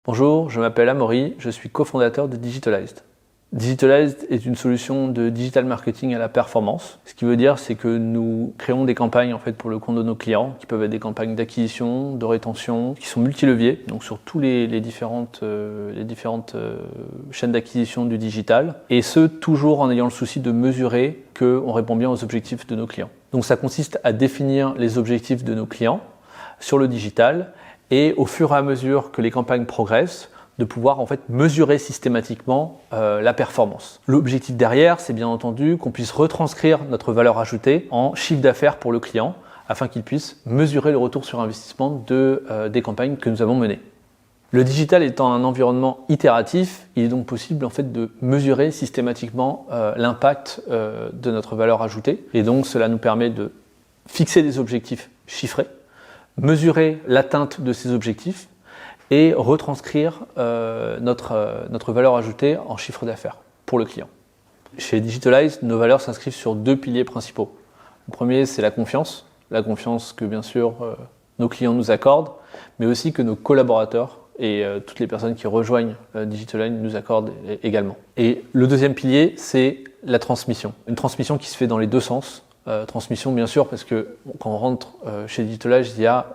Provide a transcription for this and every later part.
Bonjour, je m'appelle Amaury, je suis cofondateur de Digitalized. Digitalized est une solution de digital marketing à la performance. Ce qui veut dire, c'est que nous créons des campagnes pour le compte de nos clients, qui peuvent être des campagnes d'acquisition, de rétention, qui sont multileviers, donc sur tous les différentes chaînes d'acquisition du digital, et ce, toujours en ayant le souci de mesurer qu'on répond bien aux objectifs de nos clients. Donc ça consiste à définir les objectifs de nos clients sur le digital, et au fur et à mesure que les campagnes progressent, de pouvoir mesurer systématiquement la performance. L'objectif derrière, c'est bien entendu qu'on puisse retranscrire notre valeur ajoutée en chiffre d'affaires pour le client, afin qu'il puisse mesurer le retour sur investissement des campagnes que nous avons menées. Le digital étant un environnement itératif, il est donc possible de mesurer systématiquement l'impact de notre valeur ajoutée, et donc cela nous permet de fixer des objectifs chiffrés, mesurer l'atteinte de ces objectifs et retranscrire notre valeur ajoutée en chiffre d'affaires pour le client. Chez Digitalized, nos valeurs s'inscrivent sur deux piliers principaux. Le premier, c'est la confiance que bien sûr nos clients nous accordent, mais aussi que nos collaborateurs et toutes les personnes qui rejoignent Digitalized nous accordent également. Et le deuxième pilier, c'est la transmission. Une transmission qui se fait dans les deux sens. Transmission bien sûr parce que quand on rentre chez Digitalized, il y a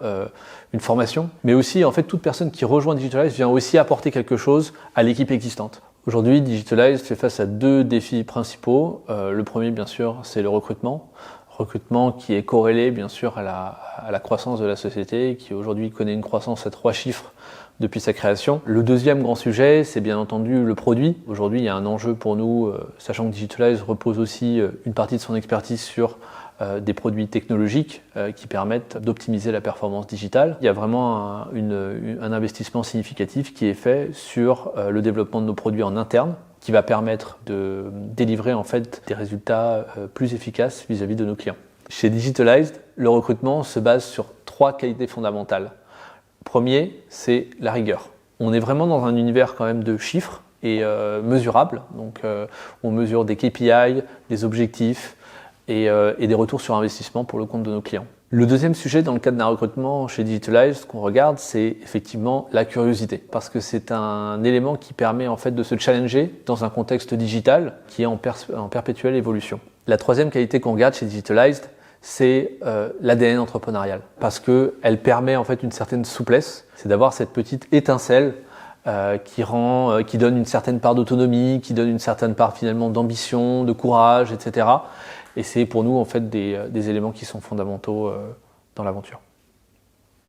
une formation, mais aussi toute personne qui rejoint Digitalized vient aussi apporter quelque chose à l'équipe existante. Aujourd'hui, Digitalized fait face à deux défis principaux. Le premier bien sûr, c'est le recrutement qui est corrélé bien sûr à la croissance de la société, qui aujourd'hui connaît une croissance à 3 chiffres depuis sa création. Le deuxième grand sujet, c'est bien entendu le produit. Aujourd'hui, il y a un enjeu pour nous, sachant que Digitalized repose aussi une partie de son expertise sur des produits technologiques qui permettent d'optimiser la performance digitale. Il y a vraiment un investissement significatif qui est fait sur le développement de nos produits en interne, qui va permettre de délivrer des résultats plus efficaces vis-à-vis de nos clients. Chez Digitalized, le recrutement se base sur 3 qualités fondamentales. Premier, c'est la rigueur. On est vraiment dans un univers quand même de chiffres et mesurables. Donc on mesure des KPI, des objectifs et des retours sur investissement pour le compte de nos clients. Le deuxième sujet dans le cadre d'un recrutement chez Digitalized qu'on regarde, c'est effectivement la curiosité. Parce que c'est un élément qui permet de se challenger dans un contexte digital qui est en perpétuelle évolution. La troisième qualité qu'on regarde chez Digitalized, c'est l'ADN entrepreneurial. Parce qu'elle permet une certaine souplesse. C'est d'avoir cette petite étincelle qui donne une certaine part d'autonomie, qui donne une certaine part finalement d'ambition, de courage, etc. Et c'est pour nous des éléments qui sont fondamentaux dans l'aventure.